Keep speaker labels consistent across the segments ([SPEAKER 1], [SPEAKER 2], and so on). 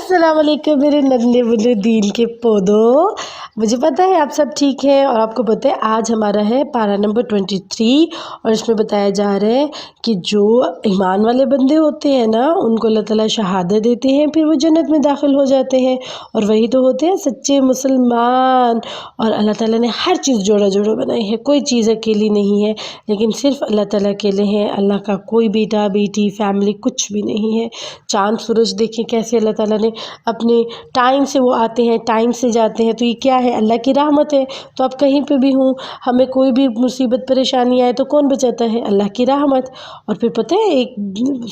[SPEAKER 1] अस्सलाम वालेकुम मेरे नन्हे मुन्ने दीन के पौधों। मुझे पता है आप सब ठीक हैं और आपको पता है आज हमारा है पारा नंबर 23 और इसमें बताया जा रहा है कि जो ईमान वाले बंदे होते हैं ना उनको अल्लाह ताला शहादत देते हैं, फिर वो जन्नत में दाखिल हो जाते हैं और वही तो होते हैं सच्चे मुसलमान। और अल्लाह ताला ने हर चीज़ जोड़ा जोड़ा बनाई है, कोई चीज़ अकेली नहीं है, लेकिन सिर्फ अल्लाह ताला अकेले हैं। अल्लाह का कोई बेटा बेटी फैमिली कुछ भी नहीं है। चाँद सूरज देखें कैसे अल्लाह ताला ने अपने टाइम से वो आते हैं, टाइम से जाते हैं, तो ये क्या है? अल्लाह की रहमत है। तो आप कहीं पे भी हों, हमें कोई भी मुसीबत परेशानी आए तो कौन बचाता है? अल्लाह की रहमत। और फिर पता है एक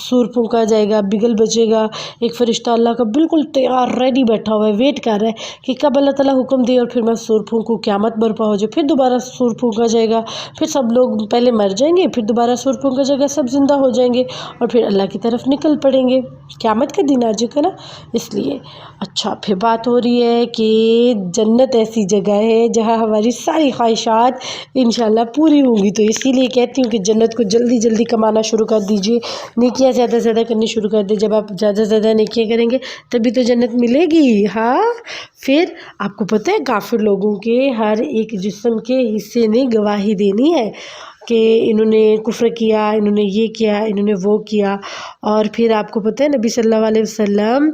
[SPEAKER 1] सूर फूंका जाएगा, बिगल बजेगा, एक फ़रिश्ता अल्लाह का बिल्कुल तैयार रेडी बैठा हुआ है, वेट कर रहा है कि कब अल्लाह ताला हुक्म दे और फिर मैं सूर फूंकूँ, क़यामत बर्पा हो जाए। फिर दोबारा सूर फूंका जाएगा, फिर सब लोग पहले मर जाएंगे, फिर दोबारा सूर फूंका जाएगा, सब ज़िंदा हो जाएंगे और फिर अल्लाह की तरफ निकल पड़ेंगे। क़यामत का दिन आ जाएगा ना, इसलिए। अच्छा, फिर बात हो रही है कि जन्नत ऐसी जगह है जहाँ हमारी सारी ख्वाहिशात इंशाल्लाह पूरी होंगी, तो इसीलिए कहती हूँ कि जन्नत को जल्दी जल्दी कमाना शुरू कर दीजिए, नेकियां ज़्यादा से ज़्यादा करनी शुरू कर दीजिए। जब आप ज़्यादा से ज़्यादा नेकियां करेंगे तभी तो जन्नत मिलेगी। हाँ, फिर आपको पता है काफिर लोगों के हर एक जिस्म के हिस्से ने गवाही देनी है कि इन्होंने कुफ्र किया, इन्होंने ये किया, इन्होंने वो किया। और फिर आपको पता है नबी सल्लल्लाहु अलैहि वसल्लम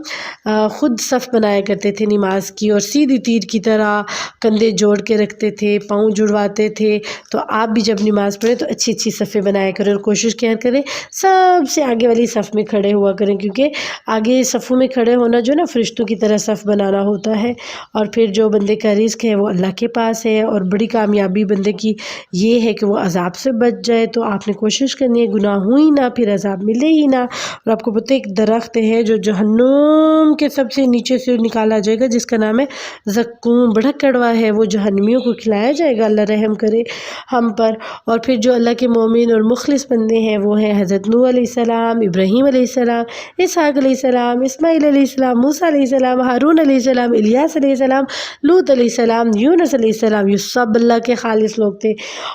[SPEAKER 1] ख़ुद सफ़ बनाया करते थे नमाज की और सीधी तीर की तरह कंधे जोड़ के रखते थे, पाँव जुड़वाते थे। तो आप भी जब नमाज़ पढ़ें तो अच्छी अच्छी सफ़ें बनाया करें और कोशिश क्या करें सबसे आगे वाली सफ़ में खड़े हुआ करें, क्योंकि आगे सफ़ों में खड़े होना जो ना फरिश्तों की तरह सफ़ बनाना होता है। और फिर जो बंदे का रिज़्क है वो अल्लाह के पास है और बड़ी कामयाबी बंदे की ये है कि वो अज़ाब से बच जाए। तो आपने कोशिश करनी है गुनाह हो ही ना, फिर अज़ाब मिले ही ना। और आपको पता है एक दरख्त है जो जहन्नुम के सबसे नीचे से निकाला जाएगा, जिसका नाम है ज़क्कूम, बड़ा कड़वा है, वो जहन्नमियों को खिलाया जाएगा, अल्लाह रहम करे हम पर। और फिर जो अल्लाह के मोमिन और मुखलिस बंदे हैं वो हैं हज़रत नूह अलैहिस्सलाम, इब्राहीम अलैहिस्सलाम, इसहाक़ अलैहिस्सलाम, इस्माईल अलैहिस्सलाम, मूसा अलैहिस्सलाम, हारून अलैहिस्सलाम, इलियास अलैहिस्सलाम, लूत अलैहिस्सलाम, यूनुस अलैहिस्सलाम, ये सब अल्लाह के खालिस लोग थे।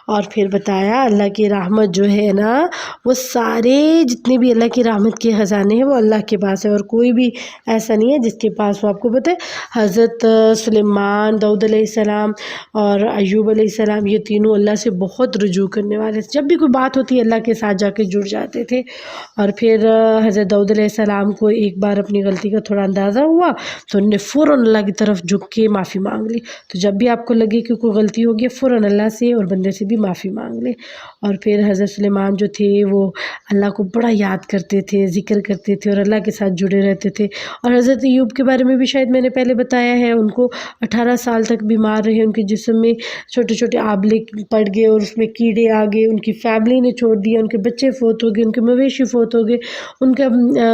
[SPEAKER 1] और फिर बताया अल्लाह की रहमत जो है ना वो सारे जितने भी अल्लाह की रहमत के ख़जाने हैं वो अल्लाह के पास है और कोई भी ऐसा नहीं है जिसके पास हो। आपको पता है हज़रत सुलेमान, दाऊद अलैहिस्सलाम और अय्यूब अलैहिस्सलाम ये तीनों अल्लाह से बहुत रुजू करने वाले थे, जब भी कोई बात होती है अल्लाह के साथ जाके जुड़ जाते थे। और फिर हज़रत दाऊद अलैहिस्सलाम को एक बार अपनी गलती का थोड़ा अंदाज़ा हुआ तो उन्होंने फ़ौरन अल्लाह की तरफ झुक के माफ़ी मांग ली। तो जब भी आपको लगे कि कोई गलती होगी फ़ौरन अल्लाह से और बंदे से भी माफ़ी मांग ले। और फिर हज़रत सुलेमान जो थे वो अल्लाह को बड़ा याद करते थे, ज़िक्र करते थे और अल्लाह के साथ जुड़े रहते थे। और हज़रत अय्यूब के बारे में भी शायद मैंने पहले बताया है, उनको 18 साल तक बीमार रहे, उनके जिस्म में छोटे छोटे आबले पड़ गए और उसमें कीड़े आ गए, उनकी फैमिली ने छोड़ दिया, उनके बच्चे फ़ौत हो गए, उनके मवेशी फ़ौत हो गए, उनका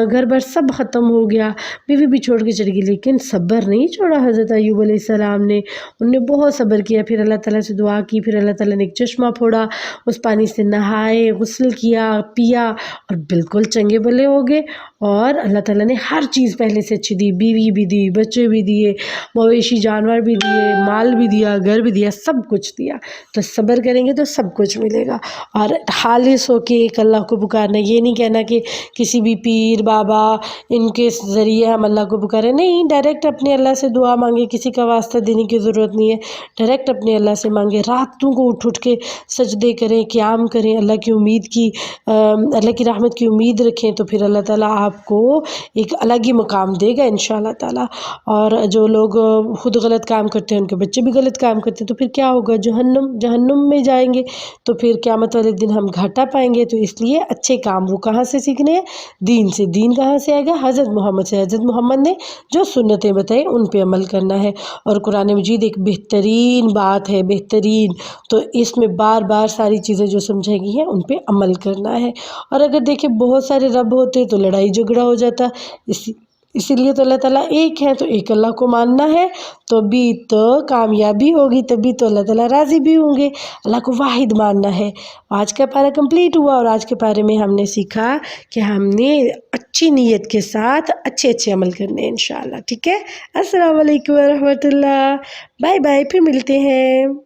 [SPEAKER 1] घर बार सब ख़त्म हो गया, बीवी भी छोड़ के चली गई, लेकिन सब्र नहीं छोड़ा हज़रत अय्यूब अलैहिस्सलाम ने। उन्होंने बहुत सब्र किया, फिर अल्लाह ताला से दुआ की, फिर अल्लाह ताला ने एक चश्मा फोड़ा, उस पानी से नहाए, गुस्ल किया, पिया और बिल्कुल चंगे भले हो गए। और अल्लाह ताला ने हर चीज़ पहले से अच्छी दी, बीवी भी दी, बच्चे भी दिए, मवेशी जानवर भी दिए, माल भी दिया, घर भी दिया, सब कुछ दिया। तो सब्र करेंगे तो सब कुछ मिलेगा। और खालिस होके एक अल्लाह को पुकारना, ये नहीं कहना कि किसी भी पीर बाबा इनके ज़रिए हम अल्लाह को पुकारें, नहीं, डायरेक्ट अपने अल्लाह से दुआ मांगे, किसी का वास्ता देने की ज़रूरत नहीं है, डायरेक्ट अपने अल्लाह से मांगे। रातों को उठ उठ के सजदे करें, क़याम करें, अल्लाह की उम्मीद की अल्लाह की रहमत की उम्मीद रखें, तो फिर अल्लाह ताला आपको एक अलग ही मुकाम देगा इंशाअल्लाह ताला। और जो लोग खुद गलत काम करते हैं उनके बच्चे भी गलत काम करते हैं तो फिर क्या होगा, जहन्नुम में जाएंगे, तो फिर क़यामत वाले दिन हम घाटा पाएंगे। तो इसलिए अच्छे काम वो कहाँ से सीखने हैं? दीन से। दीन कहाँ से आएगा? हज़रत मोहम्मद से। हज़रत मोहम्मद ने जो सुन्नतें बताई उन पे अमल करना है। और कुरान मजीद एक बेहतरीन बात है, बेहतरीन, तो इसमें बार बार सारी चीज़ें जो समझाई गई हैं उन पे अमल करना है। और अगर देखिए बहुत सारे रब होते तो लड़ाई झगड़ा हो जाता, इसीलिए तो अल्लाह ताला एक है, तो एक अल्लाह को मानना है, तभी तो कामयाबी होगी, तभी तो अल्लाह ताला राज़ी भी होंगे। अल्लाह को वाहिद मानना है। आज का पारा कंप्लीट हुआ और आज के पारे में हमने सीखा कि हमने अच्छी नीयत के साथ अच्छे अच्छे अमल करने हैं इंशाअल्लाह। ठीक है, अस्सलाम वालेकुम व रहमतुल्लाह। बाय बाय, फिर मिलते हैं।